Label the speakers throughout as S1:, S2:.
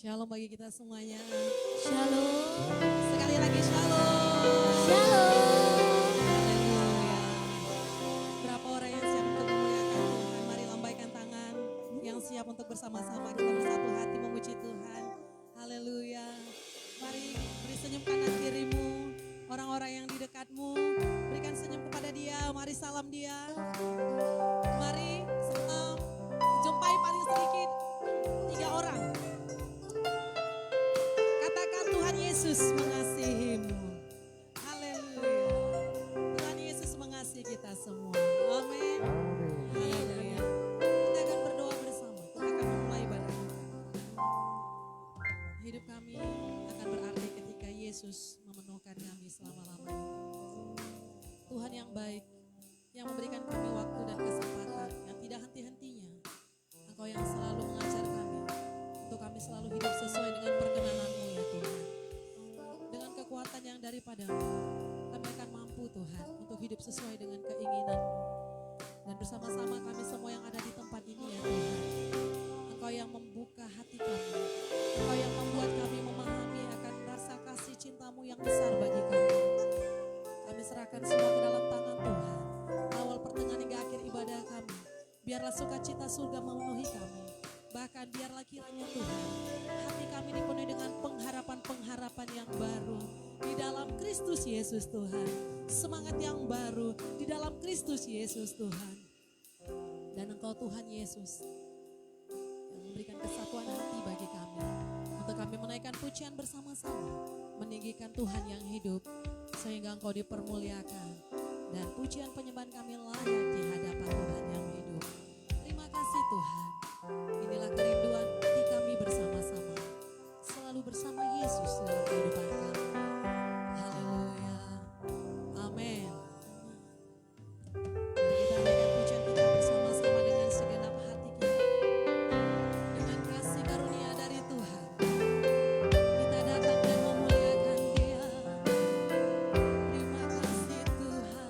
S1: Shalom bagi kita semuanya.
S2: Shalom.
S1: Sekali lagi shalom.
S2: Shalom.
S1: Haleluya. Berapa orang yang siap untuk memuliakan Tuhan? Mari lambaikan tangan. Yang siap untuk bersama-sama kita bersatu hati memuji Tuhan. Haleluya. Mari beri senyum kanan kirimu. Orang-orang yang di dekatmu, berikan senyum kepada dia. Mari salam dia. Mari jumpai paling sedikit 3 orang. Katakan Tuhan Yesus mengasihimu. Haleluya. Tuhan Yesus mengasihi kita semua. Amin. Haleluya. Kita akan berdoa bersama. Kita akan memulai ibadah. Hidup kami akan berarti ketika Yesus memenuhkan kami selama-lamanya. Tuhan yang baik, yang memberikan kami waktu dan kesempatan yang tidak henti-hentinya. Engkau yang selalu mengajar kami untuk kami selalu hidup sesuai dengan perkenan-Mu ya Tuhan. Dengan kekuatan yang daripadamu, kami akan mampu Tuhan untuk hidup sesuai dengan keinginan-Mu. Dan bersama-sama kami semua yang ada di tempat ini ya Tuhan. Engkau yang membuka hati kami. Engkau yang membuat kami memahami akan rasa kasih cinta-Mu yang besar bagi kami. Kami serahkan semua ke dalam tangan Tuhan. Awal pertengahan hingga akhir ibadah kami. Biarlah sukacita surga memenuhi kami. Bahkan biarlah kiranya Tuhan, hati kami dipenuhi dengan pengharapan-pengharapan yang baru di dalam Kristus Yesus Tuhan. Semangat yang baru di dalam Kristus Yesus Tuhan. Dan Engkau Tuhan Yesus yang memberikan kesatuan hati bagi kami. Untuk kami menaikkan pujian bersama-sama, meninggikan Tuhan yang hidup, sehingga Engkau dipermuliakan. Dan pujian penyembahan kami layak di hadapan Tuhan yang hidup. Terima kasih Tuhan. Inilah kerinduan hati kami bersama-sama. Selalu bersama Yesus dalam kehidupan kami. Haleluya. Amin. Mari kita naikkan pujian kita bersama-sama dengan segenap hati kita. Dengan kasih karunia dari Tuhan, kita datang dan memuliakan Dia. Terima kasih Tuhan.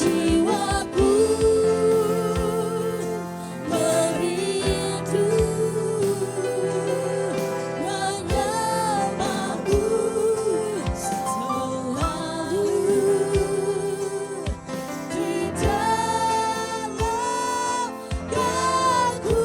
S2: jiwaku merindu menyembahmu selalu di dalam kekuatanmu.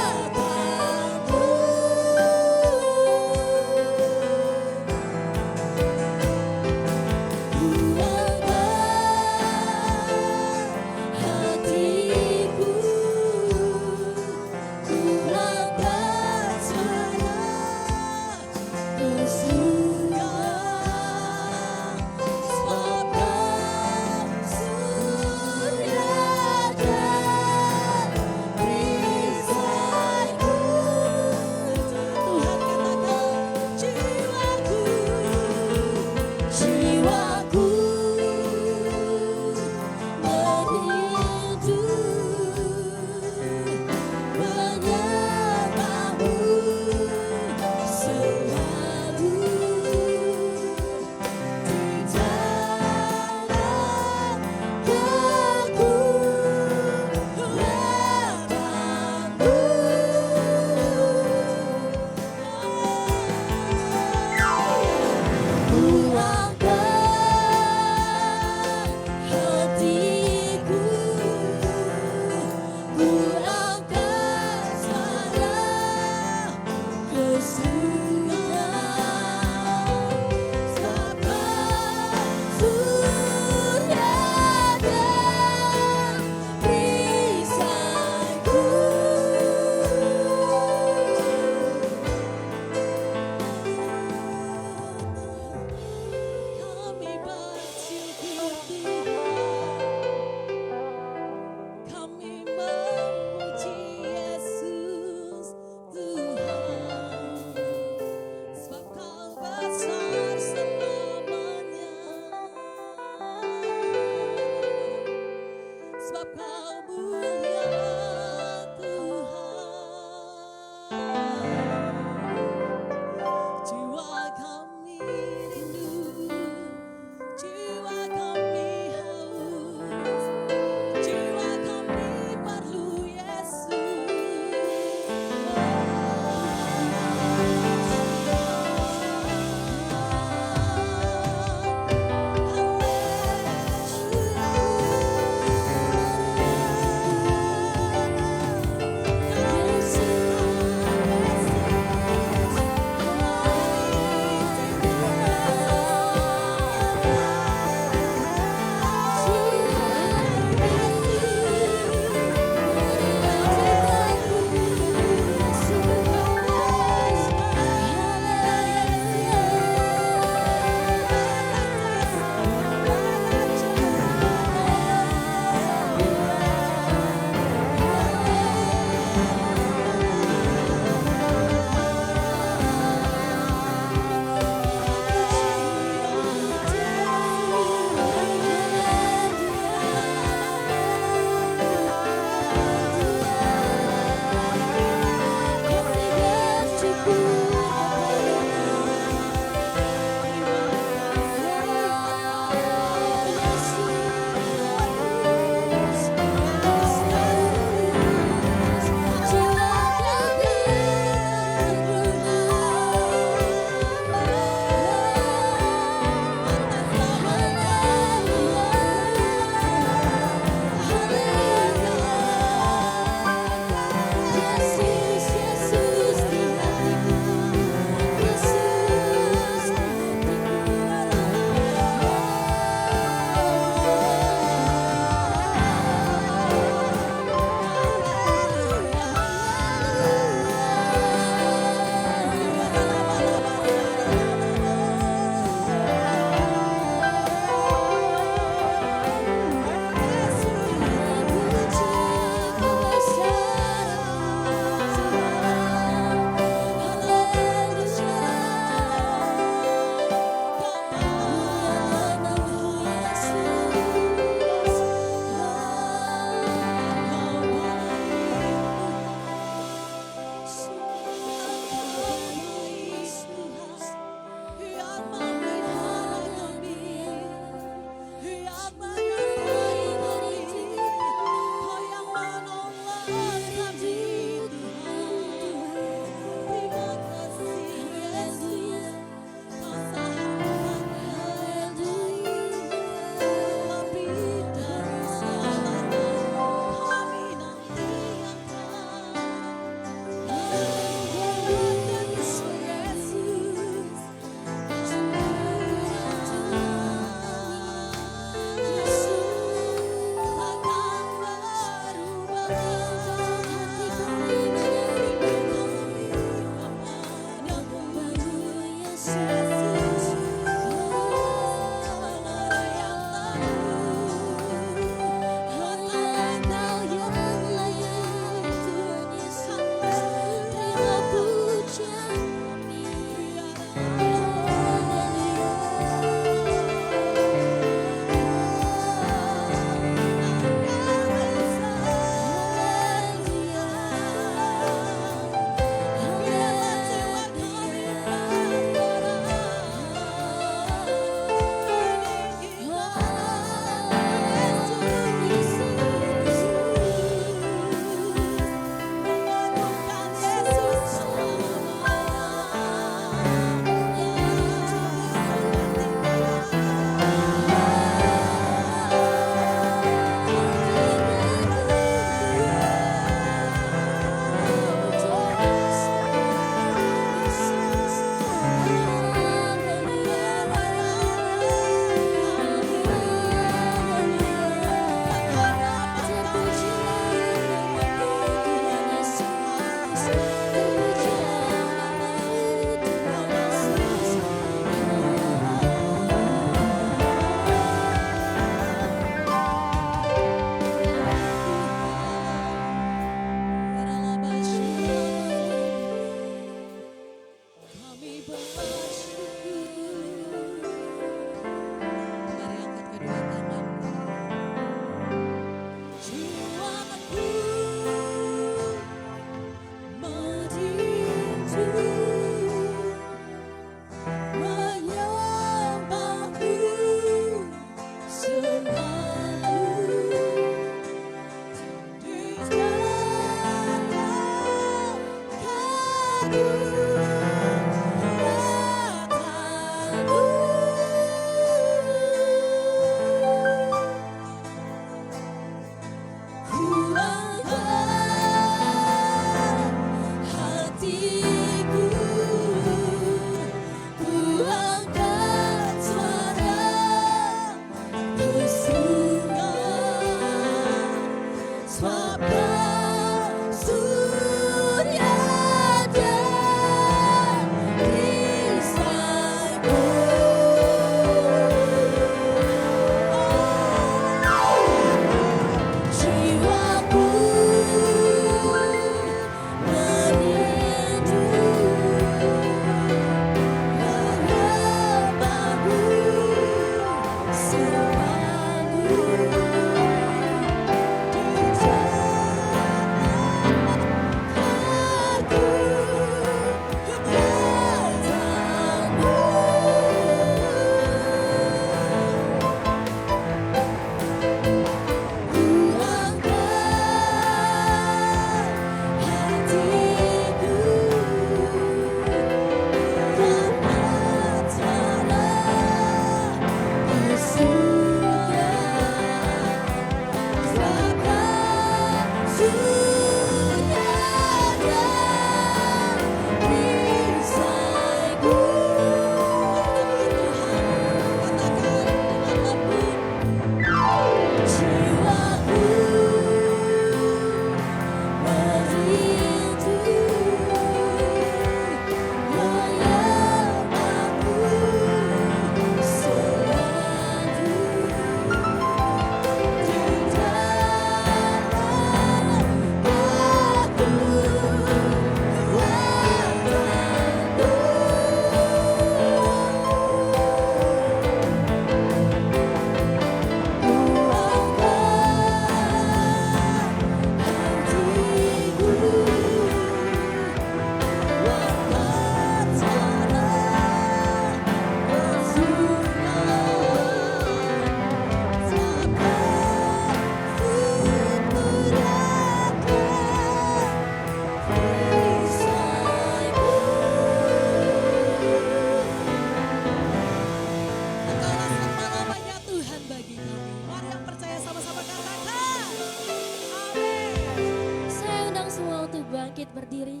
S2: bangkit berdiri.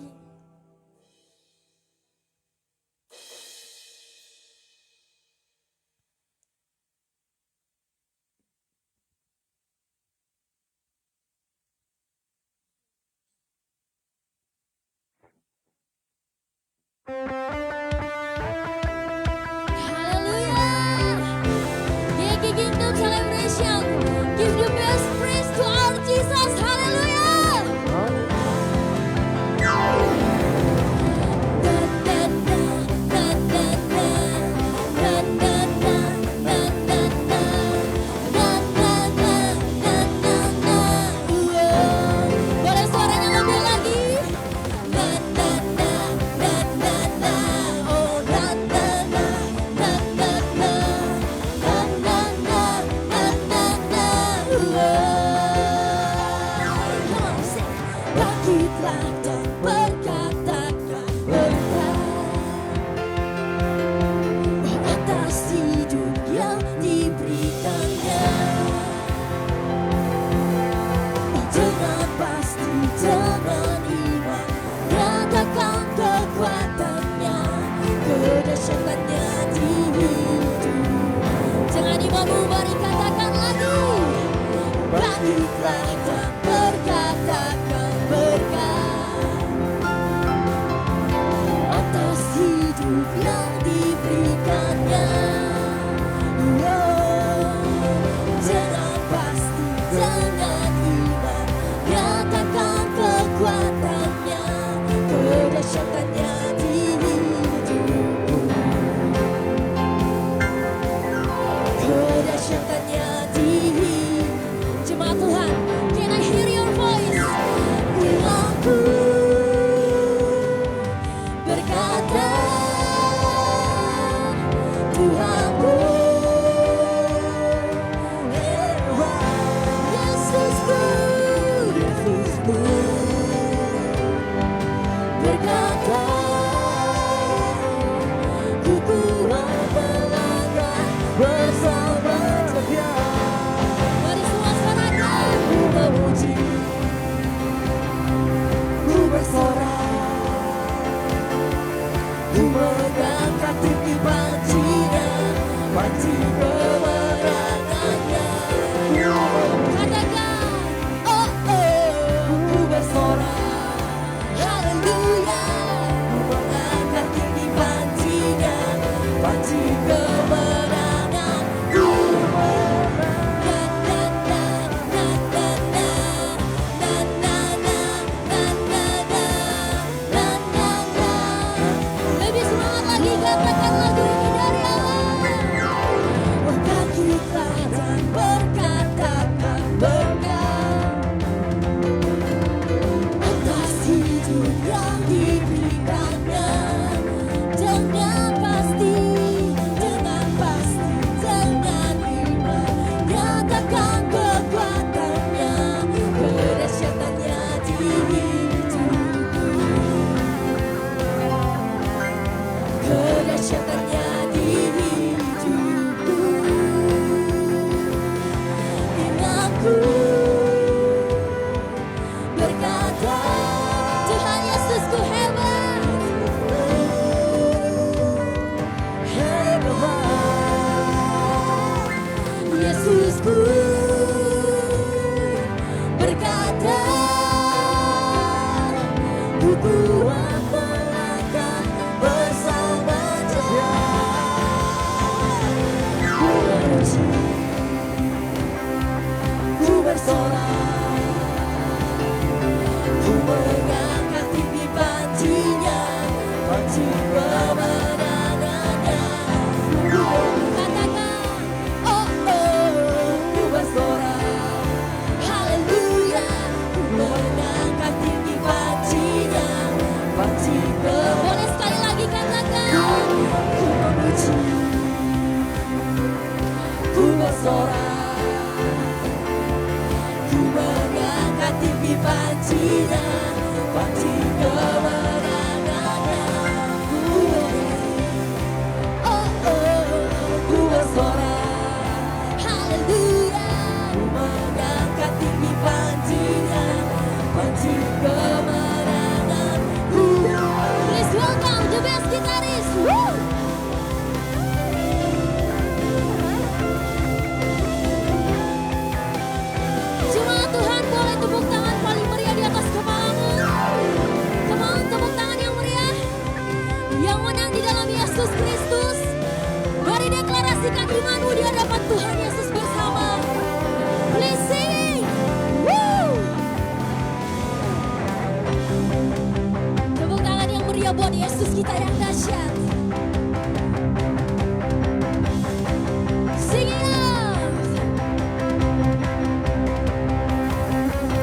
S2: Hallelujah. Gigi Kingdom celebration. Give the best praise to our Jesus. Hallelujah. Boleh suaranya lebih lagi. Bangkitlah dan berkatakan berkat atas hidup yang diberikannya. Dengan pasti, dengan iman, nyatakan kekuatannya, kedahsyatannya di hidup. Jangan imanmu, mari katakan lagi. Bangkitlah dan berkatakan berkat atas hidup yang diberikannya. Dengan pasti, dengan iman, nyatakan kekuatannya, kedahsyatannya di hidupku, kedahsyatannya di hidup. Jemaat Tuhan, can I hear your voice? Aku berkata, Tuhanku, Yesusku, Yesusku, berkata, ku kuat melangkah bersama Dia. Mari semua suarakan, ku memuji, ku bersorak, ku mengangkat tinggi pancinya, panci kemenangannya. Katakan, oh oh, ku bersorak, haleluya, ku mengangkat tinggi pancinya, panci kemenanganku. Lebih semangat lagi, katakan lagu ini dari awal. Bangkitlah dan berkatakan berkat atas hidup yang diberikannya. Dengan pasti, dengan iman, nyatakan kekuatannya, kedahsyatannya di hidupku, kedahsyatannya di hidupku. Aku berkata, Tuhan Yesusku hebat, hebat. Yesusku berkata, ku kuat melangkah bersama Dia. Ku memuji, ku bersorak, ku mengangkat tinggi pancinya, panci kemenangannya. Ku katakan, oh oh, ku bersorak, haleluya, ku mengangkat tinggi pancinya, panci kemenangannya. Boleh sekali lagi katakan, ku memuji, ku bersorak, ku mengangkat tinggi pancinya, panci kemenangannya. Ku oh oh, ku bersorak, haleluya, ku mengangkat tinggi pancinya, panci kemenangannya. Yesus kita yang dahsyat. Sing it out.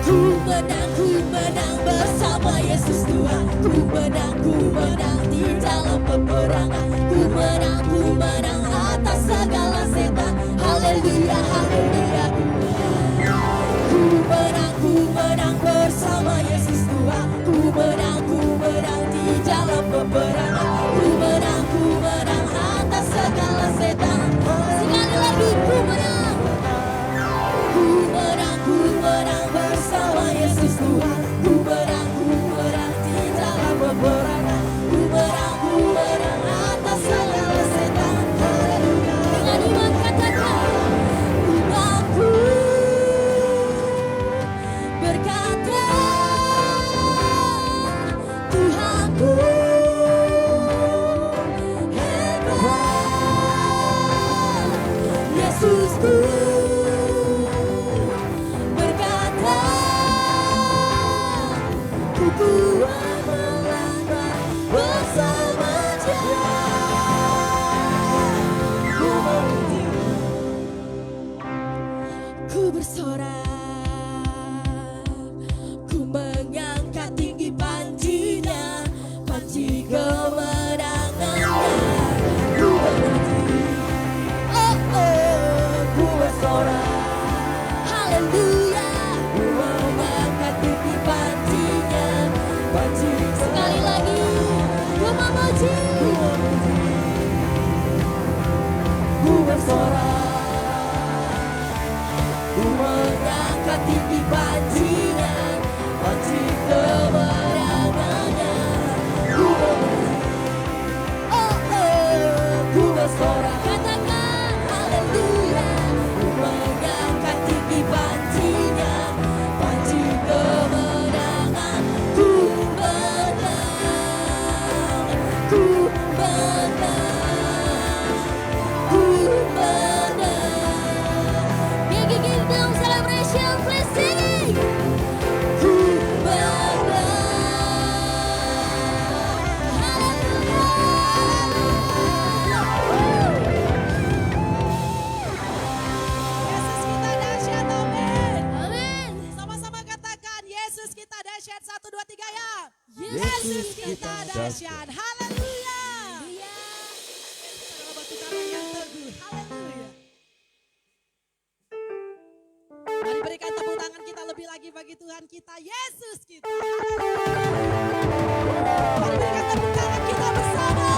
S2: Ku menang bersama Yesus Tuhan. Ku menang di dalam peperangan. Ku menang atas segala setan. Haleluya, haleluya. Ku menang bersama Yesus Tuhan. Ku menang di dalam peperangan. Ku menang atas segala setan. Sekali lagi ku menang. Ku menang bersama Yesus Tuhan. Ku menang di dalam peperangan. Ku menang atas segala setan. Haleluya. Dengan iman katakan, imanku berkata, Tuhanku hebat. Yesusku berkata, ku kuat melangkah bersama Dia. Ku mengerti, ku bersorak, ku mengangkat tinggi pancinya, panci kemenangannya. Ku mengerti, oh oh, ku bersorak, haleluya. Ku mengangkat tinggi pancinya, panci. Sekali lagi, ku memuji, ku bersorak. Ku mengangkat tinggi pancinya, panci kemenangannya. Ku mengerti, oh oh, ku bersorak. Katakan haleluya. Ku mengangkat tinggi pancinya, panci kemenangan. Ku menang, ku menang, ku menang. Gigi Kingdom Celebration, please sing. Ku menang, haleluya.
S1: Yesus kita dahsyat, amin.
S2: Amin.
S1: Sama-sama katakan, Yesus kita dahsyat. 1, 2, 3 ya.
S2: Yesus
S1: kita dahsyat. Haleluya. Kita adalah batu karang yang teguh. Haleluya. Mari berikan tepuk tangan kita lebih lagi bagi Tuhan kita, Yesus kita. Haleluya. Mari berikan tepuk tangan kita bersama.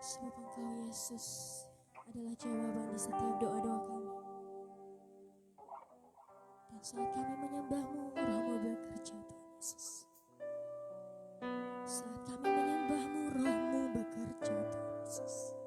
S2: Sebab Engkau Yesus adalah jawaban di setiap doa-doa kami. Dan saat kami menyembah-Mu, Roh-Mu bekerja Tuhan Yesus. Saat kami menyembah-Mu, Roh-Mu bekerja Tuhan Yesus.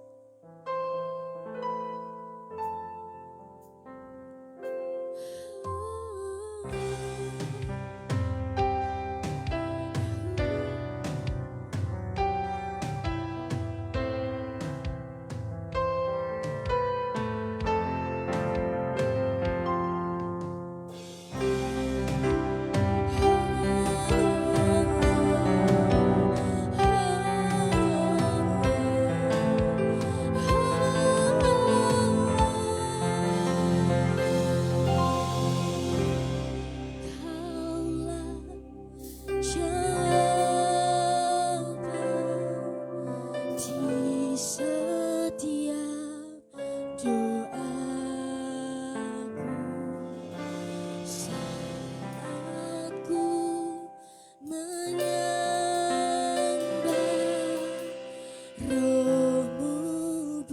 S2: Roh-Mu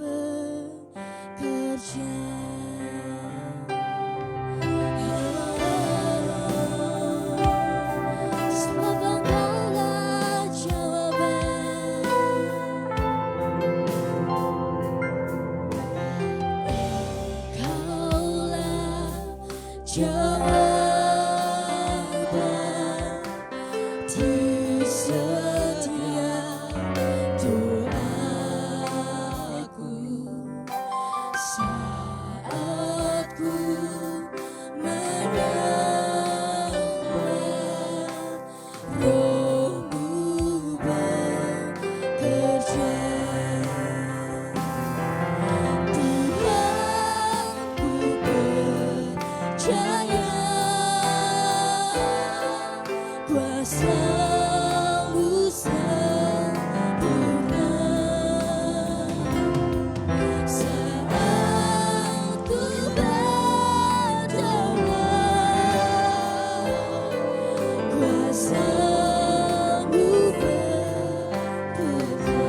S2: Sebab Engkaulah jawaban di setiap doaku saat ku menyembah. Roh-Mu bekerja. Tuhan, ku percaya kuasa-Mu sempurna. Saat ku berdoa, kuasa-Mu bekerja.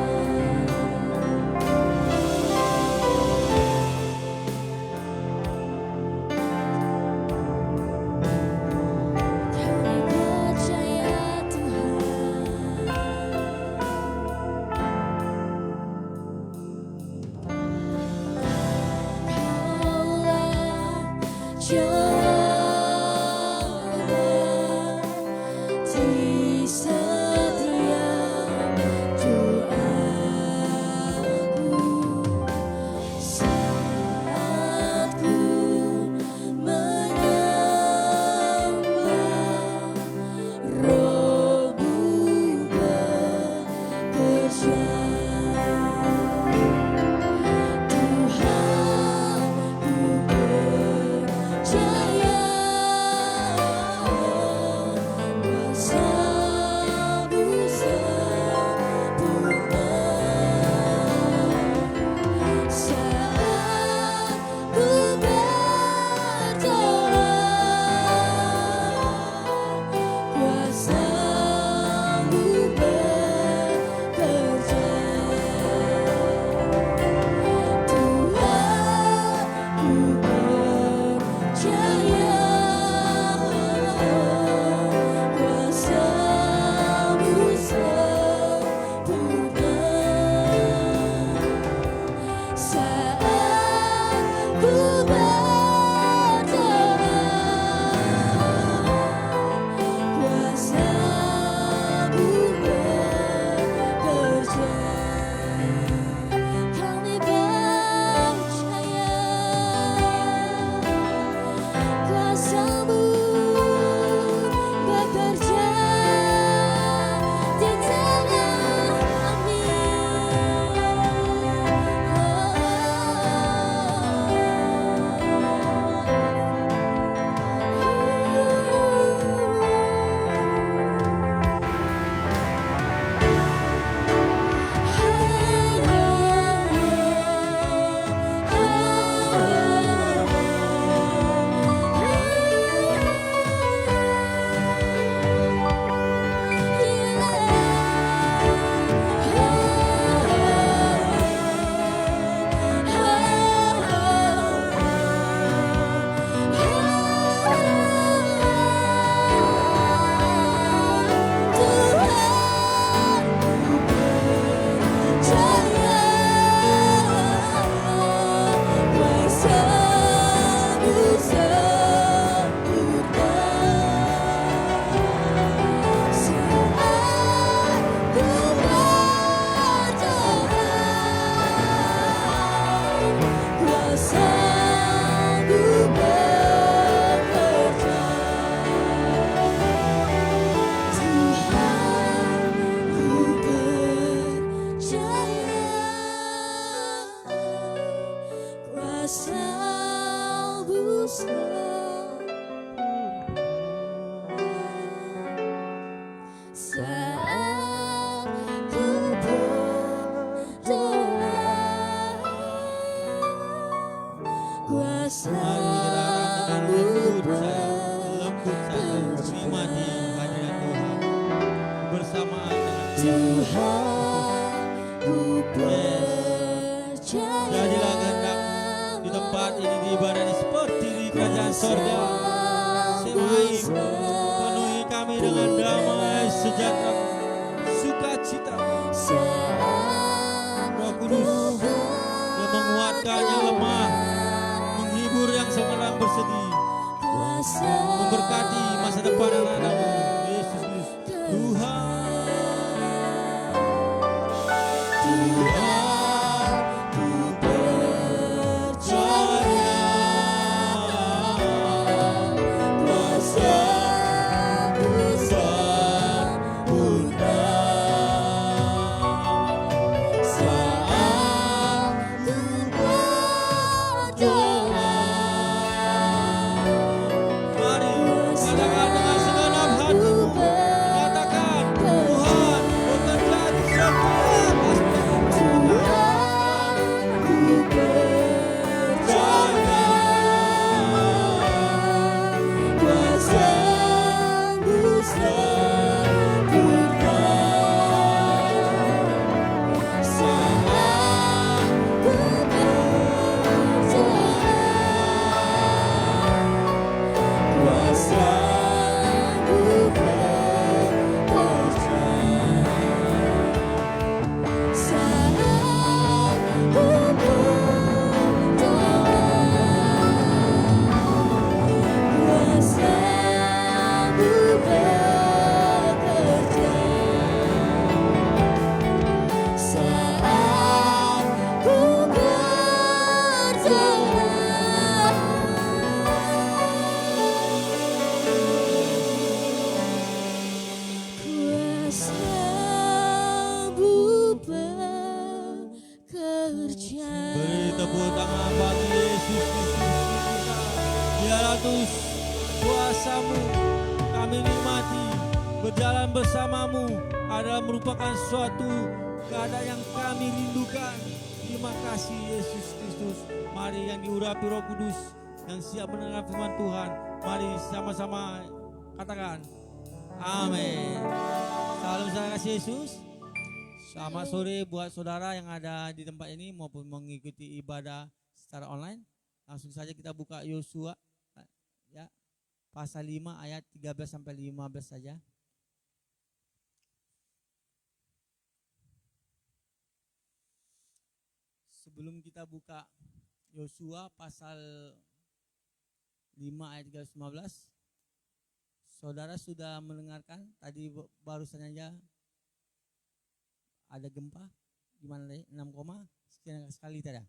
S2: Kami percaya Tuhan, Kaulah jawaban di setiap doaku saat ku menyembah. Roh-Mu bekerja. Tuhan, ku percaya kuasa-Mu sempurna. Saat ku berdoa, kuasa-Mu bekerja. Tuhan, ku percaya kuasa-Mu sempurna. Saat ku berdoa, kuasa-Mu bekerja. Kami percaya kuasa-Mu bekerja di tengah kami. Saat ku berdoa, kuasa-Mu
S3: lembut saja menikmati hadirat Tuhan bersamaan dengan
S2: Tuhan, ku
S3: Jadilah kehendak-Mu di tempat ibadah ini seperti di kerajaan sorga. Semai penuhi kami dengan damai sejahtera, sukacita. Roh Kudus yang menguatkan yang lemah, menghibur yang sekarang bersedih, memberkati masa depan anak-anakmu. Yesus Kristus, Tuhan. Beri tepuk tangan bagi Yesus Kristus kita. Biarlah terus kuasa-Mu kami nikmati. Berjalan bersama-Mu adalah merupakan suatu keadaan yang kami rindukan. Terima kasih Yesus Kristus. Mari yang diurapi Roh Kudus, yang siap mendengar firman Tuhan, mari sama-sama katakan amin. Salam saya kasih Yesus. Selamat sore buat saudara yang ada di tempat ini maupun mengikuti ibadah secara online. Langsung saja kita buka Yosua ya, pasal 5 ayat 13 sampai 15 saja. Sebelum kita buka Yosua pasal 5 ayat 13-15, saudara sudah mendengarkan tadi barusan aja ada gempa gimana deh 6, sekian sekali tadi.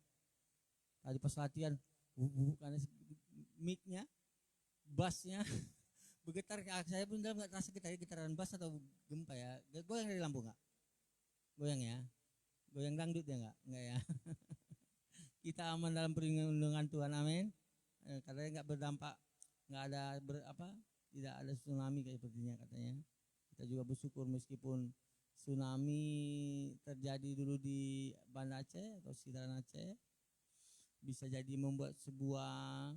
S3: Tadi pas latihan karena mic-nya, bass-nya bergetar. Saya pun nggak terasa getaran bass atau gempa ya. Goyang dari lampu nggak? Goyang ya. Goyang dangdut ya nggak ya. Kita aman dalam perlindungan Tuhan, amin. Katanya nggak berdampak, nggak ada tidak ada tsunami kayak sepertinya katanya. Kita juga bersyukur meskipun tsunami terjadi dulu di Banda Aceh atau Sidaran Aceh, bisa jadi membuat sebuah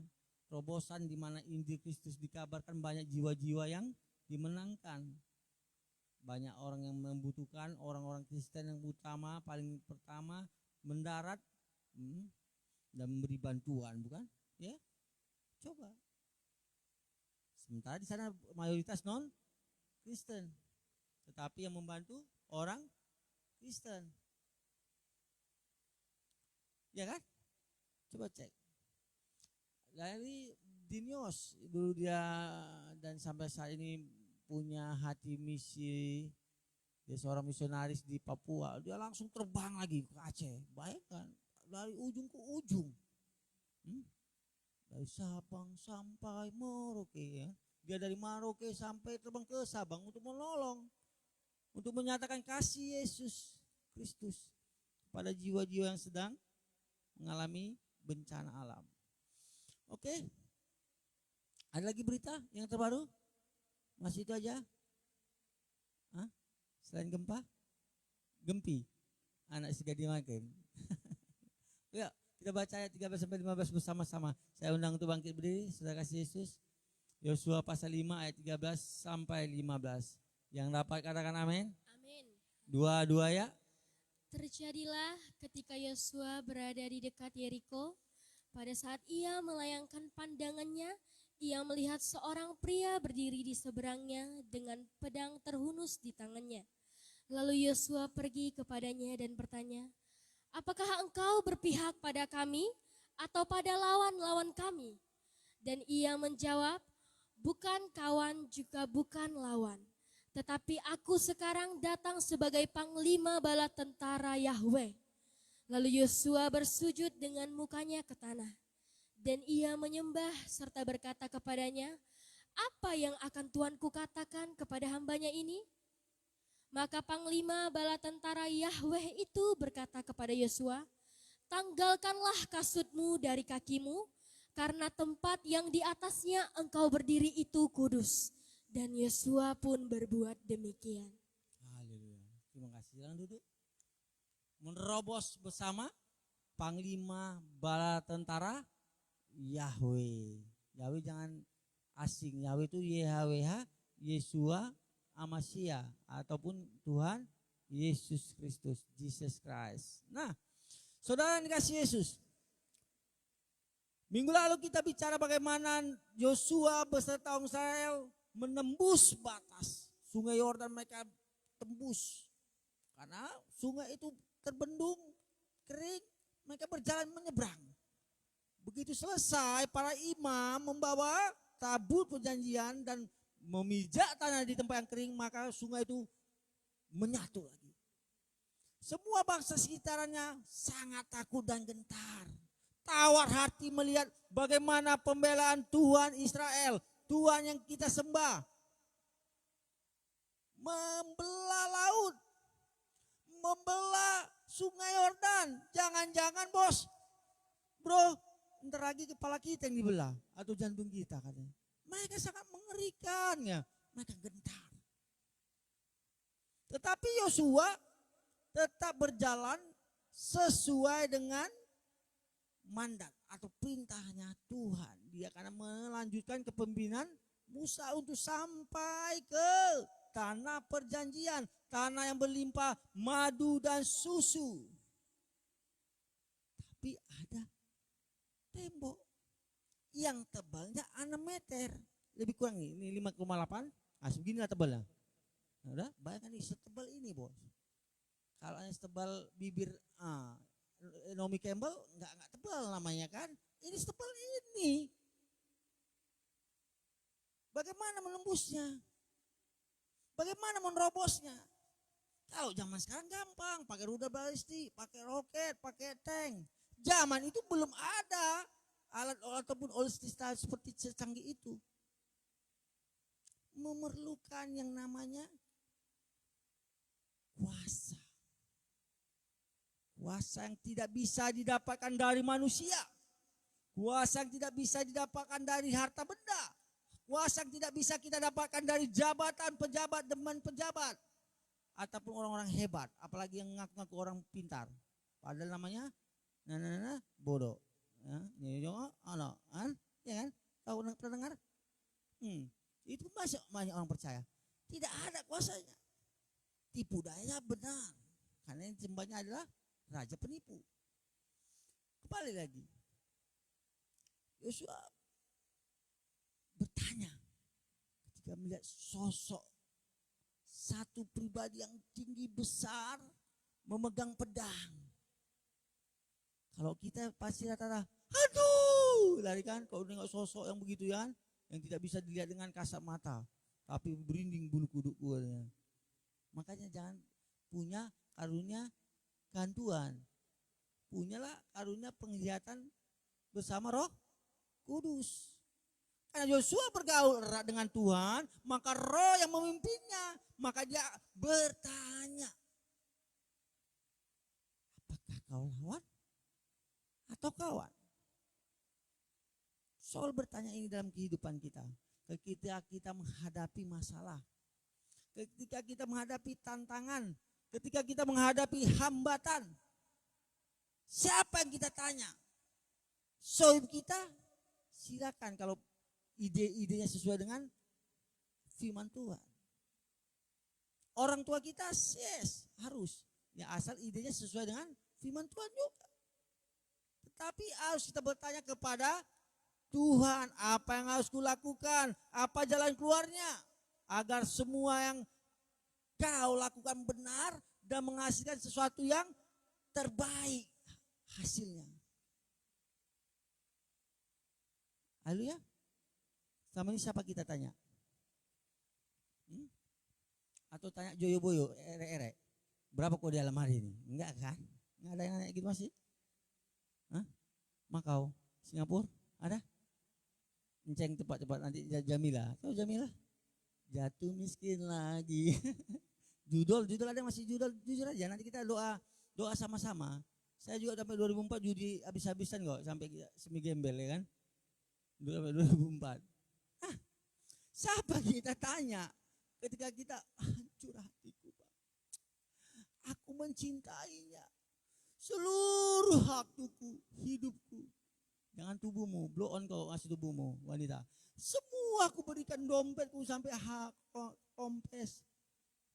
S3: terobosan di mana Injil Kristus dikabarkan, banyak jiwa-jiwa yang dimenangkan, banyak orang yang membutuhkan, orang-orang Kristen yang paling pertama mendarat dan memberi bantuan, bukan? Ya, coba. Sementara di sana mayoritas non Kristen, tetapi yang membantu orang Kristen. Ya kan? Coba cek. Dari Dinios dulu dia dan sampai saat ini punya hati misi. Dia seorang misionaris di Papua. Dia langsung terbang lagi ke Aceh. Bayangkan dari ujung ke ujung. Dari Sabang sampai Merauke ya. Dia dari Merauke sampai terbang ke Sabang untuk menolong, untuk menyatakan kasih Yesus Kristus pada jiwa-jiwa yang sedang mengalami bencana alam. Oke. Ada lagi berita yang terbaru? Masih itu aja? Hah? Selain gempa? Gempi. Anak si Gadi makin. Ya, kita baca ayat 13 sampai 15 bersama-sama. Saya undang untuk bangkit berdiri, saudara kasih Yesus. Yosua pasal 5 ayat 13 sampai 15. Yang dapat katakan amin.
S2: Amin.
S3: Dua ya.
S2: Terjadilah ketika Yosua berada di dekat Yeriko, Pada saat ia melayangkan pandangannya, ia melihat seorang pria berdiri di seberangnya dengan pedang terhunus di tangannya. Lalu Yosua pergi kepadanya dan bertanya, "Apakah engkau berpihak pada kami atau pada lawan-lawan kami?" Dan ia menjawab, "Bukan kawan juga bukan lawan, tetapi aku sekarang datang sebagai panglima bala tentara Yahweh." Lalu Yosua bersujud dengan mukanya ke tanah. Dan ia menyembah serta berkata kepadanya, "Apa yang akan Tuanku katakan kepada hambanya ini?" Maka panglima bala tentara Yahweh itu berkata kepada Yosua, "Tanggalkanlah kasutmu dari kakimu, karena tempat yang di atasnya engkau berdiri itu kudus." Dan Yosua pun berbuat demikian.
S3: Haleluya. Terima kasih. Silakan duduk. Menerobos bersama panglima bala tentara Yahweh. Yahweh jangan asing. Yahweh itu YHWH, Yesua Amasia, ataupun Tuhan Yesus Kristus, Jesus Christ. Nah, saudara yang dikasih Yesus, minggu lalu kita bicara bagaimana Yosua beserta orang Israel menembus batas Sungai Yordan. Mereka tembus karena sungai itu terbendung, kering, mereka berjalan menyeberang. Begitu selesai, para imam membawa tabut perjanjian dan memijak tanah di tempat yang kering, maka sungai itu menyatu lagi. Semua bangsa sekitarnya sangat takut dan gentar. Tawar hati melihat bagaimana pembelaan Tuhan Israel, Tuhan yang kita sembah, membelah laut, membelah Sungai Yordan. Jangan-jangan bro, ntar lagi kepala kita yang dibelah atau jantung kita katanya. Mereka sangat mengerikan ya, mereka gentar. Tetapi Yosua tetap berjalan sesuai dengan mandat atau perintahnya Tuhan. Dia akan melanjutkan kepemimpinan Musa untuk sampai ke tanah perjanjian, tanah yang berlimpah madu dan susu. Tapi ada tembok yang tebalnya 6 meter. Lebih kurang ini 5,8. Nah, seginilah tebalnya. Nah, udah, bayangkan ini setebal ini, bos. Kalau yang setebal bibir Naomi Campbell enggak tebal namanya kan. Ini setebal ini. Bagaimana menembusnya? Bagaimana menerobosnya? Kalau zaman sekarang gampang, pakai rudal balistik, pakai roket, pakai tank. Zaman itu belum ada alat ataupun alutsista seperti secanggih itu. Memerlukan yang namanya kuasa. Kuasa yang tidak bisa didapatkan dari manusia. Kuasa yang tidak bisa didapatkan dari harta benda. Kuasa yang tidak bisa kita dapatkan dari jabatan pejabat, teman pejabat. Ataupun orang-orang hebat. Apalagi yang ngaku-ngaku orang pintar. Padahal namanya bodoh. Ya kan? Tahu pernah dengar? Itu masih banyak orang percaya. Tidak ada kuasanya. Tipu daya benar. Karena yang jembanya adalah raja penipu. Kembali lagi. Yosua bertanya ketika melihat sosok satu pribadi yang tinggi besar memegang pedang. Kalau kita pasti rata-rata, aduh, lari kan kalau nengok sosok yang begitu ya, yang tidak bisa dilihat dengan kasat mata, tapi berinding bulu kudukku. Makanya jangan punya karunia gantuan. Punyalah karunia penglihatan bersama Roh Kudus. Karena Yosua bergaul erat dengan Tuhan, maka Roh yang memimpinnya, maka dia bertanya, apakah kau lawan atau kawan? Soal bertanya ini dalam kehidupan kita. Ketika kita menghadapi masalah, ketika kita menghadapi tantangan, ketika kita menghadapi hambatan, siapa yang kita tanya? Soal kita, silakan kalau ide-idenya sesuai dengan firman Tuhan. Orang tua kita yes, harus. Ya asal idenya sesuai dengan firman Tuhan juga. Tapi harus kita bertanya kepada Tuhan, apa yang harus kulakukan, apa jalan keluarnya, agar semua yang kau lakukan benar dan menghasilkan sesuatu yang terbaik hasilnya. Haleluya. Sama ini siapa kita tanya? Atau tanya Joyo Boyo, ere-ere, berapa kau di dalam hari ini? Enggak kan? Enggak ada yang nanya gitu masih? Hah? Makau, Singapura, ada? Enceng cepat-cepat nanti Jamila. Tahu Jamila? Jatuh miskin lagi. judul ada yang masih jujur aja. Nanti kita doa sama-sama. Saya juga sampai 2004 judi habis-habisan kok sampai semi gembel ya kan. Sampai 2004. Siapa kita tanya ketika kita hancur hatiku, Pak. Aku mencintainya. Seluruh hakku, hidupku. Jangan tubuhmu, blow on kau kasih tubuhmu, wanita. Semua aku berikan dompetku sampai hak kompes.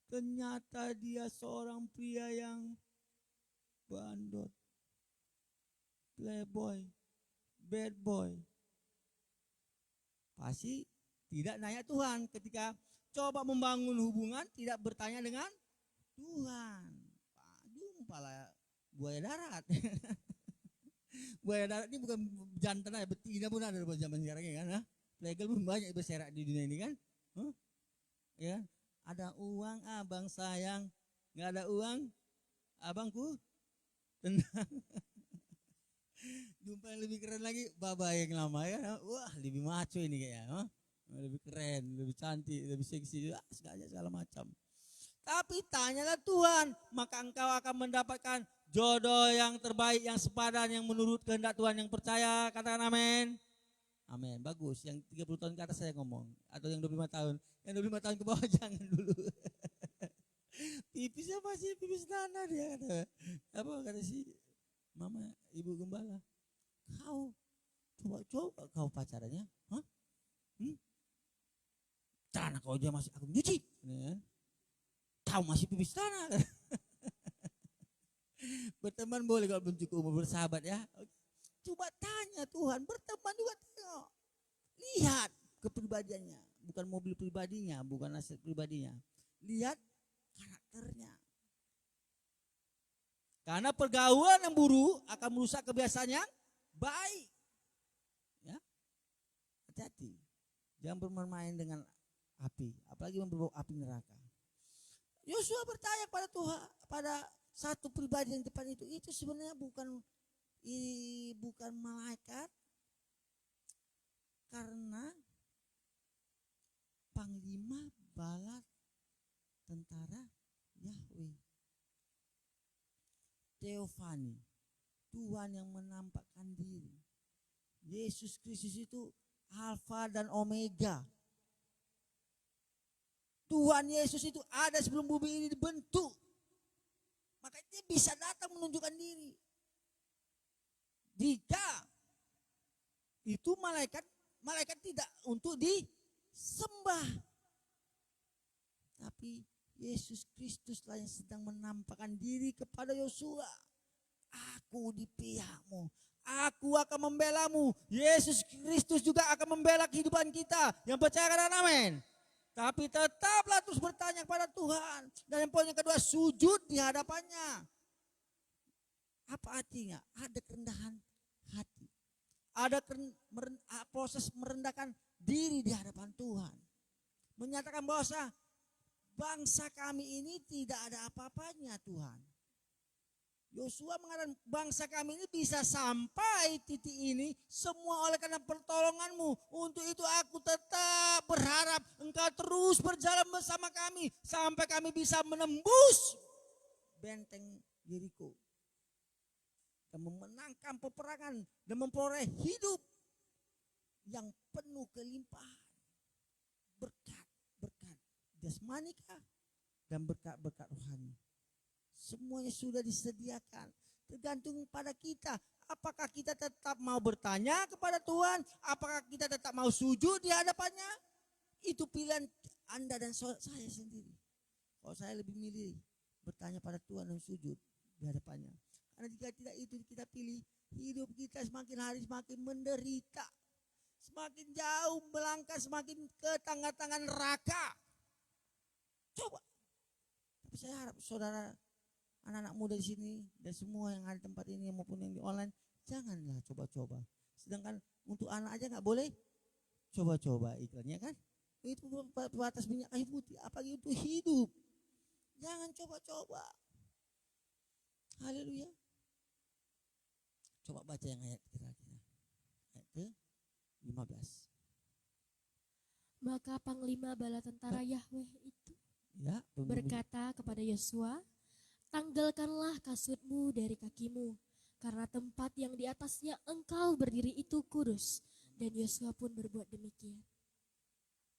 S3: Ternyata dia seorang pria yang bandot, playboy, bad boy. Pasti tidak nanya Tuhan ketika coba membangun hubungan, tidak bertanya dengan Tuhan. Aduh, kepala buaya darat. Buaya darat ini bukan jantan aja, betina pun ada pada zaman sekarang ya kan. Legal pun banyak berserak di dunia ini kan. Ya, ada uang abang sayang, nggak ada uang abangku tenang. Jumpa yang lebih keren lagi, baba yang lama ya. Wah, lebih maco ini kayaknya. Lebih keren, lebih cantik, lebih seksi, segala macam. Tapi tanyalah Tuhan, maka engkau akan mendapatkan jodoh yang terbaik, yang sepadan, yang menurut kehendak Tuhan, yang percaya. Katakan amin. Amin, bagus. Yang 30 tahun ke atas saya ngomong. Atau yang 25 tahun. Yang 25 tahun ke bawah jangan dulu. Pipisnya masih pipis nana dia kata. Apa kata si mama ibu gembala. Kau coba kau pacarannya. Hah? Tanah kau aja masih aku nyuci. Kau masih pipis tanah. Berteman boleh kalau belum cukup umur, bersahabat ya. Coba tanya Tuhan, berteman juga tengok. Lihat kepribadiannya, bukan mobil pribadinya, bukan aset pribadinya. Lihat karakternya. Karena pergaulan yang buruk akan merusak kebiasaan yang baik. Ya, hati-hati. Jangan bermain dengan api, apalagi berbau api neraka. Yosua bertanya pada Tuhan, pada satu pribadi yang depan itu sebenarnya bukan malaikat, karena panglima bala tentara Yahweh. Teofani, Tuhan yang menampakkan diri. Yesus Kristus itu Alfa dan Omega. Tuhan Yesus itu ada sebelum bumi ini dibentuk. Maka dia bisa datang menunjukkan diri. Jika itu malaikat tidak untuk disembah. Tapi Yesus Kristuslah yang sedang menampakkan diri kepada Yosua. Aku di pihakmu. Aku akan membelamu. Yesus Kristus juga akan membela kehidupan kita. Yang percaya katakan amin. Tapi tetaplah terus bertanya kepada Tuhan. Dan yang poin yang kedua, sujud di hadapannya. Apa artinya? Ada kerendahan hati. Ada proses merendahkan diri di hadapan Tuhan. Menyatakan bahwa bangsa kami ini tidak ada apa-apanya Tuhan. Yosua mengatakan bangsa kami ini bisa sampai titik ini semua oleh karena pertolonganmu. Untuk itu aku tetap berharap engkau terus berjalan bersama kami sampai kami bisa menembus benteng Yeriko dan memenangkan peperangan dan memperoleh hidup yang penuh kelimpahan, berkat jasmanikah dan berkat rohani. Semuanya sudah disediakan. Tergantung pada kita. Apakah kita tetap mau bertanya kepada Tuhan? Apakah kita tetap mau sujud di hadapannya? Itu pilihan Anda dan saya sendiri. Kalau saya lebih milih bertanya pada Tuhan dan sujud di hadapannya. Karena jika tidak itu kita pilih, hidup kita semakin hari semakin menderita. Semakin jauh melangkah, semakin ke tangan-tangan neraka. Coba. Tapi saya harap saudara, anak-anak muda di sini dan semua yang ada di tempat ini maupun yang di online, janganlah coba-coba. Sedangkan untuk anak aja nggak boleh coba-coba iklannya kan? Itu batas minyak kayu putih, apalagi untuk hidup. Jangan coba-coba. Haleluya. Coba baca yang ayat kira-kira. Ayat ke-15.
S2: Maka panglima bala tentara Yahweh itu
S3: Ya,
S2: berkata kepada Yosua, tanggalkanlah kasutmu dari kakimu, karena tempat yang di atasnya engkau berdiri itu kudus. Dan Yosua pun berbuat demikian.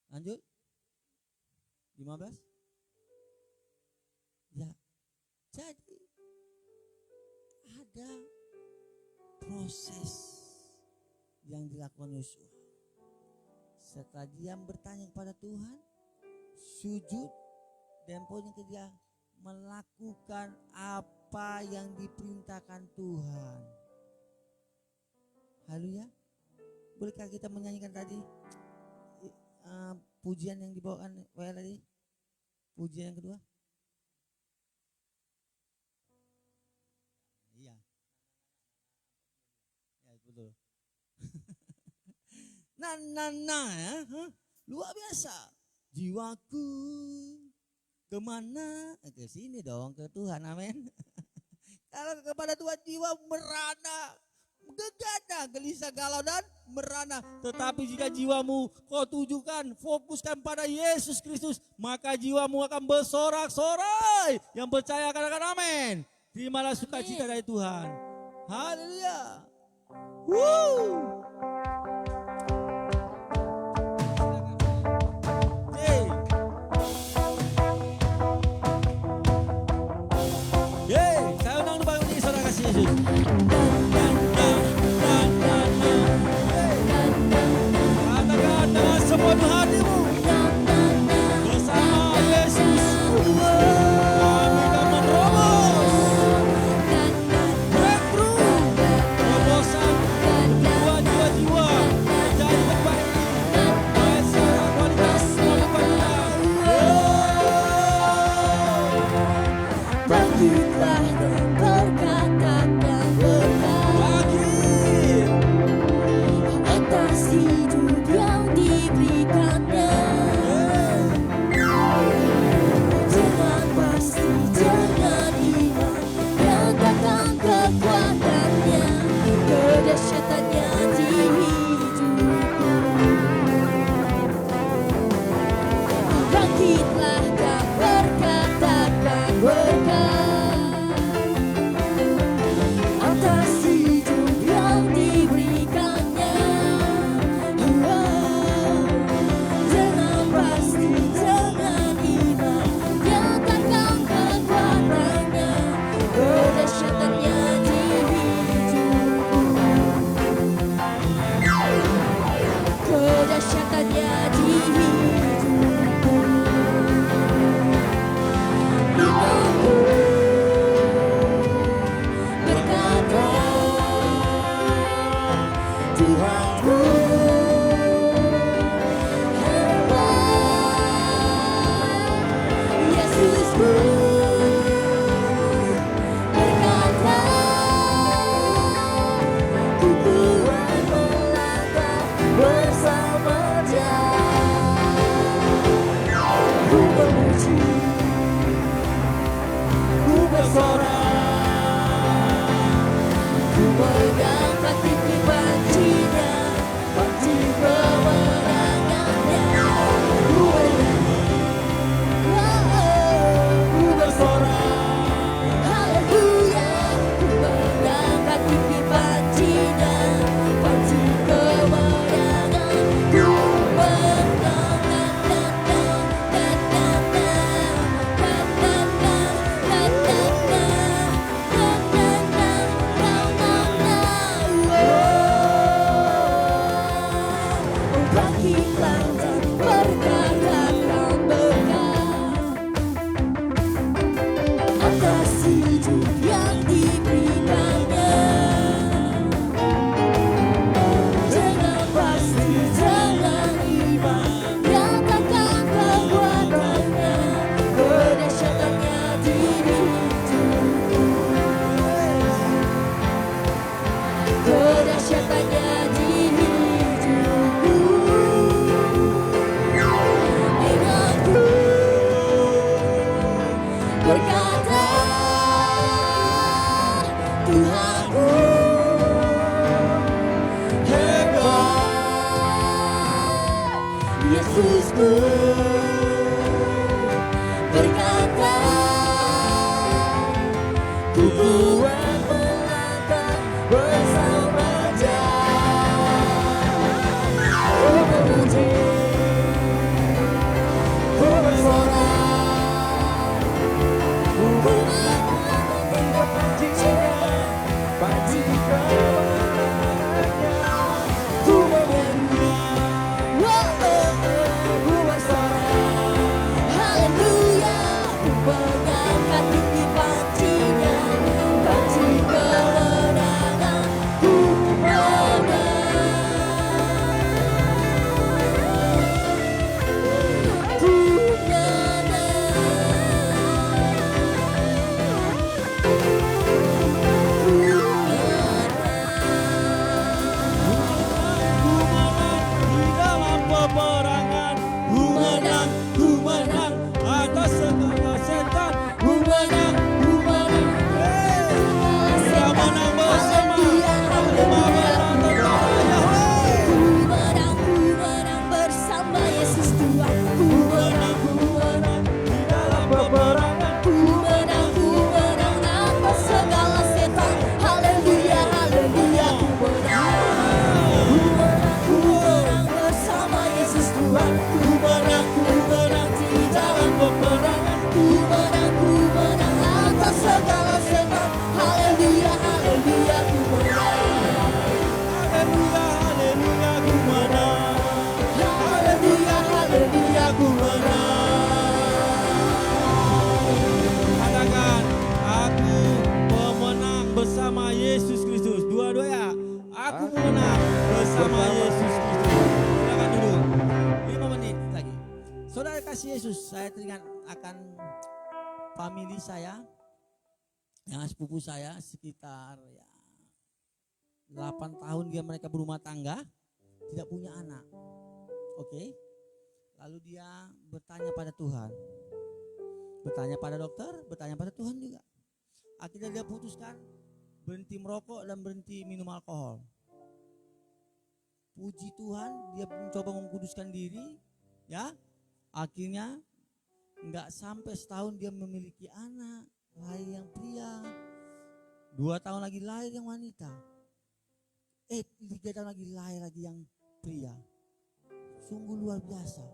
S3: Lanjut. 15. Ya. Jadi ada proses yang dilakukan Yosua. Setelah dia bertanya kepada Tuhan, sujud, dan poin yang ketiga, melakukan apa yang diperintahkan Tuhan. Haleluya. Bolehkah kita menyanyikan tadi pujian yang dibawakan tadi? Pujian yang kedua. Iya. Ya, betul. Ya. Luar biasa. Jiwaku kemana? Ke sini dong, ke Tuhan, amin. Kalau kepada Tuhan jiwa merana, gegana, gelisah, galau dan merana. Tetapi jika jiwamu kau tujukan, fokuskan pada Yesus Kristus, maka jiwamu akan bersorak-sorai. Yang percaya katakan amin. Terimalah sukacita dari Tuhan. Haleluya. Woo. Saya undang lupa ini saudara kasih Yesus. Katakan dengan semua hatimu, bersama Yesus kami akan menerobos breakthrough, terobosan jiwa-jiwa menjadi terbaik, baik secara kualitas maupun kuantitas.
S2: Bangkitlah dan berkatakan berkat atas hidup yang diberikannya. Dengan pasti, dengan iman, nyatakan kekuatannya, kedahsyatannya di hidupku. Bangkitlah dan berkatakan berkat atas hidup yang diberikannya. Dengan pasti, dengan iman, nyatakan kekuatannya, kedahsyatannya di hidupku. Kedahsyatannya di hidupku. Imanku berkata, Tuhanku hebat, Yesusku berkata, ku kuat melangkah bersama Dia. Ku memuji, ku bersorak, ku mengangkat tinggi pancinya, panci kemenangannya. Ku bernyanyi, ku bersorak, haleluya. Ku mengangkat tinggi pancinya, panci kemenangan. Ku menang, Yesusku berkata, ku kuat melangkah bersama Dia. Ku memuji, ku bersorak, ku mengaku kebencian, benci kebenarannya. Ku memuji, ku bersorak, haleluya. Ku mengangkat tinggi pancinya, panci kemenangan. Ku
S3: Di dalam peperangan, ku menang atas segala setan. Ku menang, kita menang bersama
S2: menang bersama Yesus Tuhan. Ku menang
S3: di dalam peperangan.
S2: ku menang atas segala setan. Haleluya, haleluya. Ku menang bersama Yesus Tuhan. Ku menang di dalam peperangan. Ku menang atas segala setan. Haleluya, haleluya. Ku menang.
S3: Haleluya, ku menang.
S2: Haleluya, haleluya. Ku
S3: Katakan, aku pemenang bersama Yesus Kristus. Dua-dua ya. Aku pemenang bersama Yesus Kristus. Silakan duduk. 5 menit lagi. Saudara kasih Yesus, saya teringat akan family saya, yang sepupu saya sekitar 8 tahun dia mereka berumah tangga, tidak punya anak. Oke. Lalu dia bertanya pada Tuhan. Bertanya pada dokter, bertanya pada Tuhan juga. Akhirnya dia putuskan berhenti merokok dan berhenti minum alkohol. Puji Tuhan, dia mencoba mengkuduskan diri, ya. Akhirnya nggak sampai setahun dia memiliki anak, lahir yang pria. 2 tahun lagi lahir yang wanita. 3 tahun lagi lahir lagi yang pria. Sungguh luar biasa.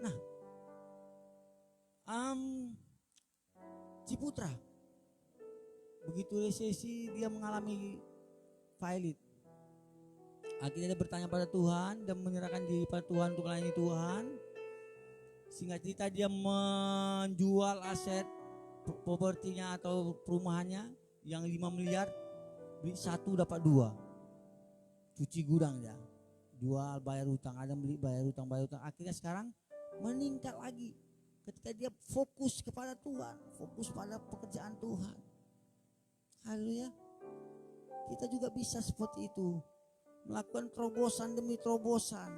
S3: Nah, Ciputra, begitu resesi dia mengalami pailit. Akhirnya dia bertanya pada Tuhan dan menyerahkan diri pada Tuhan untuk melayani Tuhan. Singkat cerita dia menjual aset propertinya atau perumahannya yang 5 miliar, beli 1 dapat 2. Cuci gudang dia. Jual, bayar hutang, ada beli, bayar hutang. Akhirnya sekarang meningkat lagi. Ketika dia fokus kepada Tuhan, fokus pada pekerjaan Tuhan. Haleluya. Kita juga bisa seperti itu. Melakukan terobosan demi terobosan.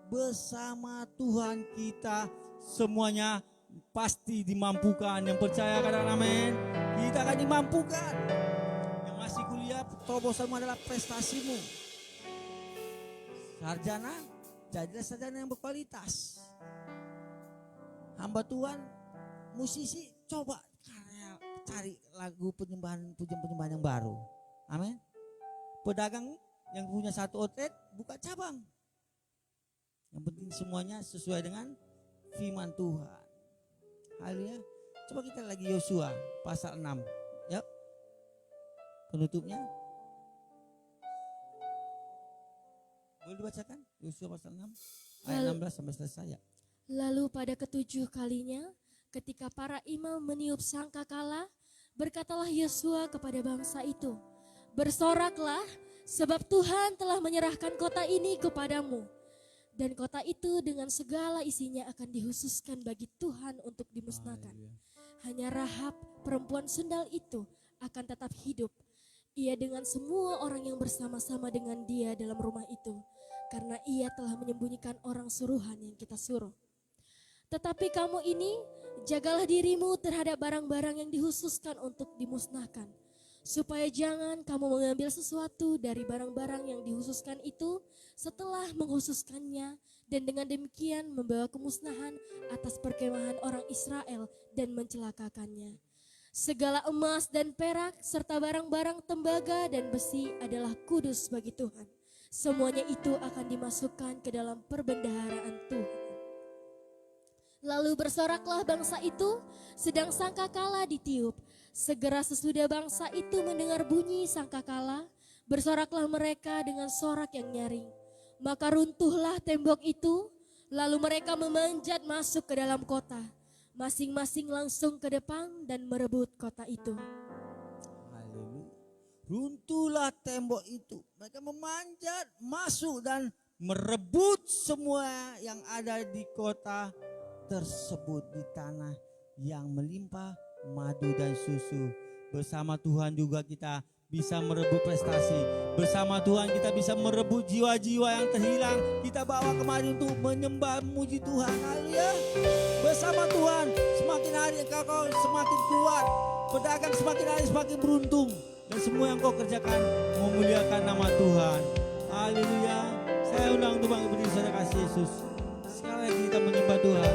S3: Bersama Tuhan kita semuanya pasti dimampukan. Yang percaya katakan amin. Kita akan dimampukan. Yang masih kuliah, terobosanmu adalah prestasimu. Sarjana, jadilah sarjana yang berkualitas. Hamba Tuhan, musisi, coba cari lagu pujian-pujian yang baru. Amin. Pedagang yang punya 1 outlet, buka cabang. Yang penting semuanya sesuai dengan firman Tuhan. Haleluya. Coba kita lagi Yosua pasal 6. Yuk. Penutupnya. Boleh dibacakan? Yosua pasal 6 ayat 16 sampai selesai ya.
S2: Lalu pada ke-7 kalinya, ketika para imam meniup sangkakala, berkatalah Yosua kepada bangsa itu, bersoraklah, sebab Tuhan telah menyerahkan kota ini kepadamu. Dan kota itu dengan segala isinya akan dihususkan bagi Tuhan untuk dimusnahkan. Hanya Rahab, perempuan sendal itu, akan tetap hidup. Ia dengan semua orang yang bersama-sama dengan dia dalam rumah itu, karena ia telah menyembunyikan orang suruhan yang kita suruh. Tetapi kamu ini, jagalah dirimu terhadap barang-barang yang dihususkan untuk dimusnahkan. supaya jangan kamu mengambil sesuatu dari barang-barang yang dihususkan itu setelah menghususkannya, dan dengan demikian membawa kemusnahan atas perkemahan orang Israel dan mencelakakannya. Segala emas dan perak serta barang-barang tembaga dan besi adalah kudus bagi Tuhan. Semuanya itu akan dimasukkan ke dalam perbendaharaan Tuhan. Lalu bersoraklah bangsa itu, sedang sangkakala ditiup. Segera sesudah bangsa itu mendengar bunyi sangkakala, bersoraklah mereka dengan sorak yang nyaring. Maka runtuhlah tembok itu, lalu mereka memanjat masuk ke dalam kota. Masing-masing langsung ke depan dan merebut kota itu.
S3: Haleluya. Runtuhlah tembok itu. Mereka memanjat masuk dan merebut semua yang ada di kota tersebut, di tanah yang melimpah madu dan susu. Bersama Tuhan juga kita bisa merebut prestasi. Bersama Tuhan kita bisa merebut jiwa-jiwa yang terhilang. Kita bawa kemari untuk menyembah memuji Tuhan. Haleluya. Bersama Tuhan semakin hari engkau semakin kuat. Pedagang semakin hari semakin beruntung. Dan semua yang kau kerjakan memuliakan nama Tuhan. Haleluya. Saya undang untuk bangkit berdiri, saudara kasih Yesus. Sekali lagi kita menyembah Tuhan.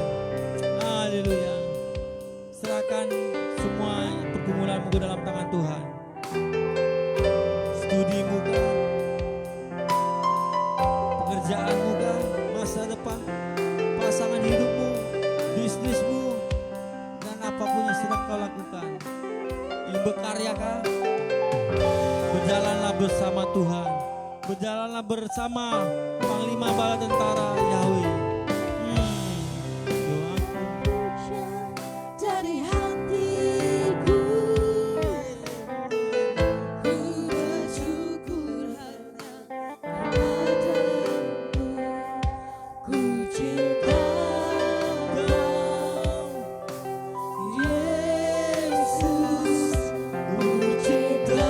S3: Haleluya. Serahkan semua pergumulanmu ke dalam tangan Tuhan. Studimu kah, pekerjaanmu kah, masa depan, pasangan hidupmu, bisnismu, dan apapun yang sedang kau lakukan. Ingin berkarya kah? Berjalanlah bersama Tuhan. Berjalanlah bersama Panglima Bala Tentara Yahweh.
S2: Dari hatiku, ku bersyukur hanya kepadamu. Ku cinta Yesus, ku cinta.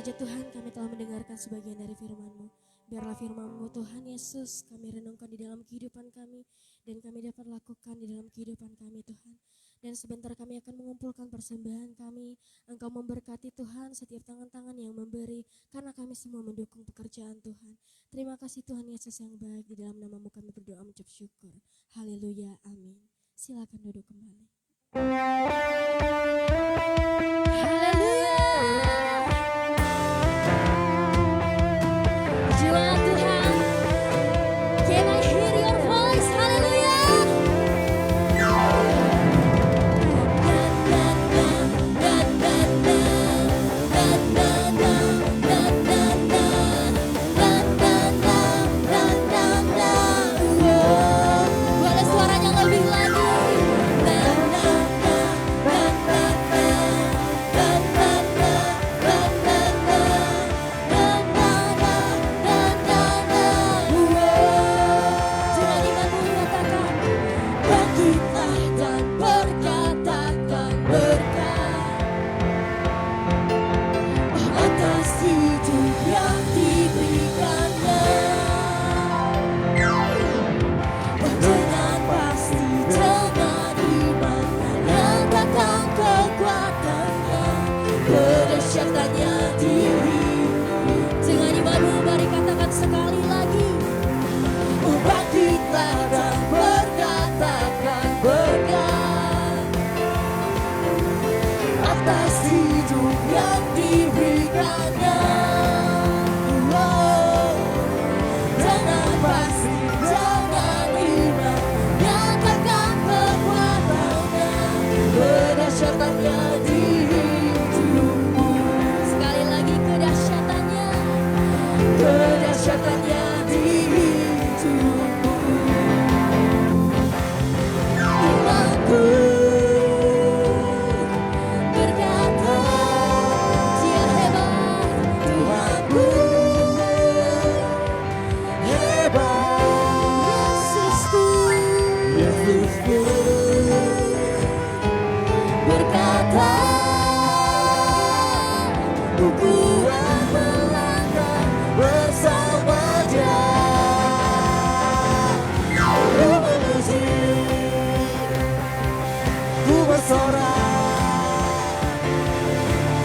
S2: saja Tuhan kami telah mendengarkan sebagian dari firman-Mu. Biarlah firman-Mu Tuhan Yesus kami renungkan di dalam kehidupan kami dan kami dapat lakukan di dalam kehidupan kami Tuhan. Dan sebentar kami akan mengumpulkan persembahan kami. Engkau memberkati Tuhan setiap tangan-tangan yang memberi karena kami semua mendukung pekerjaan Tuhan. Terima kasih Tuhan Yesus yang baik, di dalam nama-Mu kami berdoa mengucap syukur. Haleluya, amin. Silakan duduk kembali. Haleluya. Jual Tuhan. Can I hear your voice? Haleluya. Boleh suaranya lebih lagi. Bangkitlah dan berkatakan berkat atas hidup yang diberikannya. Dengan pasti, dengan iman, nyatakan kekuatannya, kedahsyatannya diri. Dengan imanmu mari katakan sekali lagi. Bangkitlah dan berkatakan berkat atas hidup yang diberikannya. Jangan pasti, jangan iman, nyatakan kekuatannya, kedahsyatannya di hidupmu. Sekali lagi, kedahsyatannya, kedahsyatannya di hidupmu. Imanku berkata, Dia hebat, Tuhanku hebat, Yesusku, Yesusku berkata, ku kuat melangkah bersama Dia. Ku memuji, ku bersorak,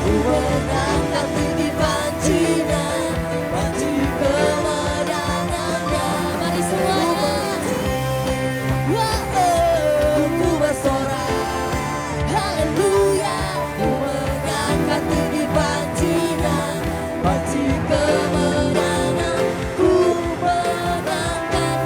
S2: ku mengangkat tinggi pancinya, panci kemenangannya. Mari semuanya. Ku bersorak, haleluya, ku mengangkat tinggi pancinya, panci kemenangan. Ku mengangkat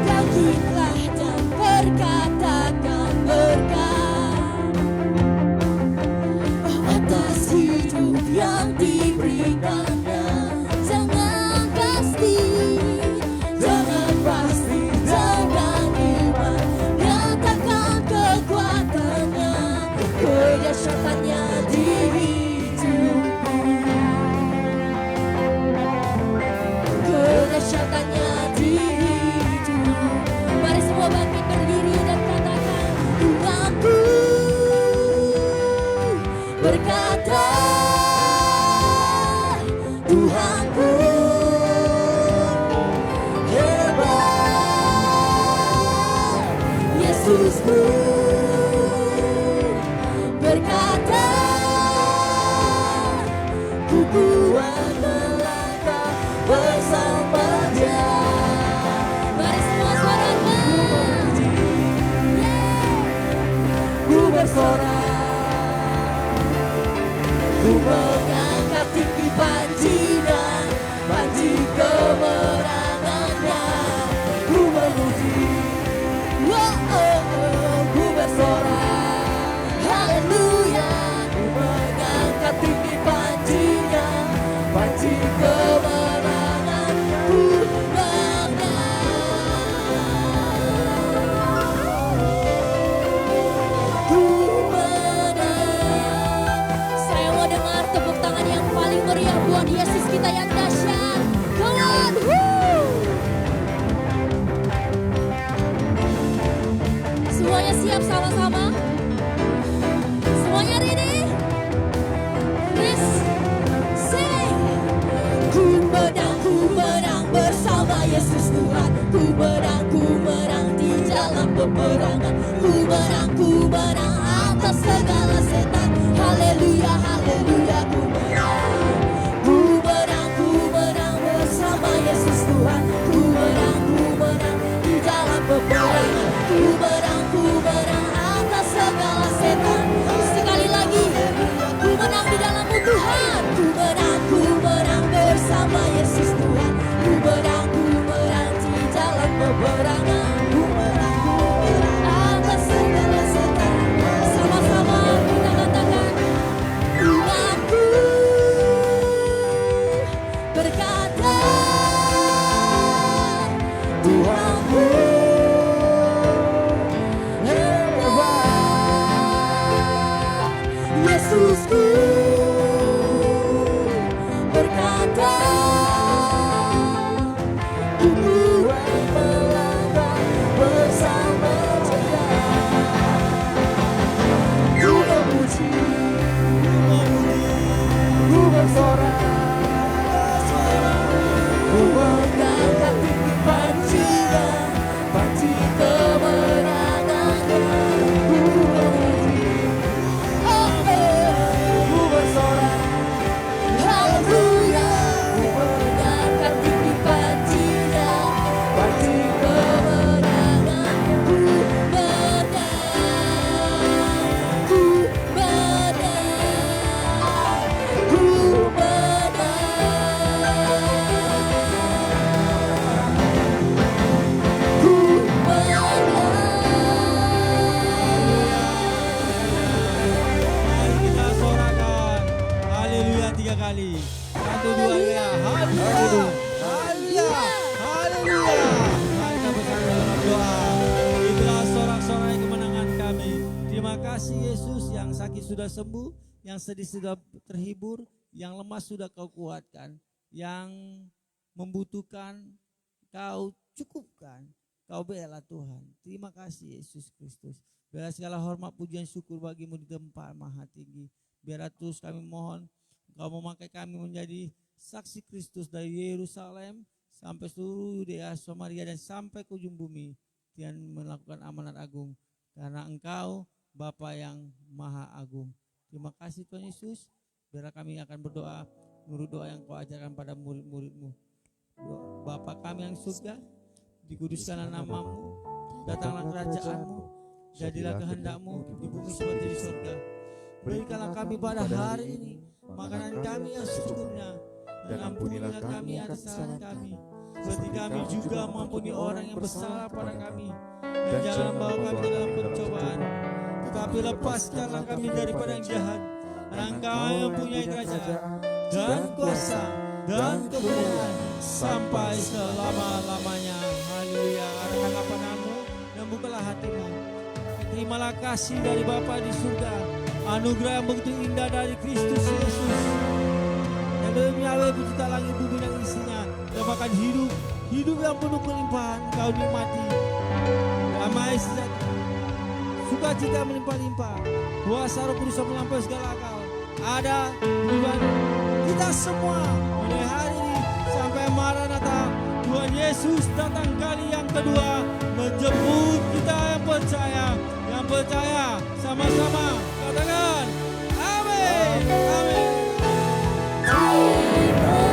S2: bangkitlah dan berkatakan berkat atas hidup yang diberikannya. Jangan pasti, jangan pasti, jangan iman, nyatakan kekuatannya, kedahsyatannya di hidupku, kedahsyatannya di hidupku. Mari semua bangkit berdiri dan katakan, Tuhanku berkata, Tuhanku hebat, Yesusku berkata, ku kuat melangkah bersama Dia. Mari semua suaranya. Ku bersorak, ku mengangkat tinggi pancinya, panci kemenangannya. Ku memuji, ku bersorak, haleluya, ku mengangkat tinggi pancinya, panci kemenangan. Ku menang. Saya mau dengar tepuk tangan yang paling meriah buat Yesus kita yang dahsyat. Come on. ku menang di dalam peperangan. Ku menang atas segala setan. Haleluya, haleluya, ku menang bersama Yesus Tuhan. Ku menang di dalam peperangan. Ku menang atas segala setan. Sekali lagi, ku menang di dalam-Mu Tuhan. Ku menang bersama Yesus Tuhan. Ku menang di dalam peperangan. Ku menang atas segala setan. Sama-sama kita katakan, Tuhanku berkata, Tuhanku Yesusku berkata, ku melangkah bersama Dia. Ku memuji, ku bersorak, ku mengangkat tinggi panji kemenangannya. Ku memuji, ku bersorak, haleluya. Ku mengangkat tinggi panji-Nya, panji kemenangan. Ku menang, ku menang, ku
S3: Mari kita sorakan. Haleluya 3 kali. 1, 2, ya. Haleluya. Haleluya. Haleluya. Mari kita bersama dalam doa. Itulah sorak-sorai kemenangan kami. Terima kasih Yesus, yang sakit sudah sembuh, yang sedih sudah terhibur, yang lemah sudah Kau kuatkan, yang membutuhkan Kau cukupkan. Kau bela Tuhan. Terima kasih Yesus Kristus. Biar segala hormat, pujian, syukur bagimu di tempat maha tinggi. Biar terus kami mohon Kau memakai kami menjadi saksi Kristus dari Yerusalem sampai seluruh Yudea, Samaria, dan sampai ke ujung bumi. Dan melakukan amanat agung. Karena Engkau Bapa yang maha agung. Terima kasih Tuhan Yesus. Biar kami akan berdoa menurut doa yang Kau ajarkan pada murid-murid-Mu. Bapa kami yang surga, dikuduskanlah nama-Mu, datanglah kerajaan-Mu, jadilah kehendak-Mu di bumi seperti di surga. Berikanlah kami pada hari ini makanan kami yang secukupnya, dan ampunilah kami atas kesalahan kami, seperti kami juga mengampuni orang yang bersalah pada kami. Dan jangan bawa kami ke dalam pencobaan, tetapi lepaskanlah kami daripada yang jahat. Karena Engkau yang punya kerajaan dan kuasa dan kemuliaan sampai selama-lamanya. Haleluya. Arahkan lapanganmu dan bukalah hatimu. Terimalah kasih dari Bapa di surga, anugerah yang begitu indah dari Kristus Yesus, yang demi Yahweh pencipta langit bumi dan isinya, dan bahkan hidup yang penuh kelimpahan Kau nikmati. Damai sejahtera, sukacita melimpah-limpah, kuasa Roh Kudus yang melampaui segala akal ada Tuhan kita semua mulai hari ini sampai Maranatha. Tuhan Yesus datang kali yang kedua menjemput kita yang percaya sama-sama katakan amin, amin.
S2: Terima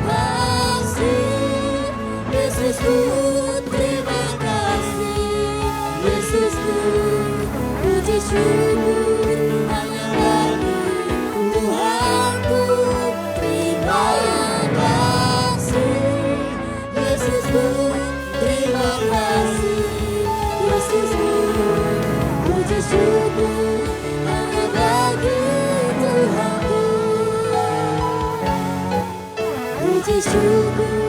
S2: kasih Yesusku, terima kasih Yesusku, puji syukur hanya bagi Tuhanku. Terima kasih Yesusku, terima kasih Yesusku, puji syukur hanya bagi Tuhanku. Puji syukur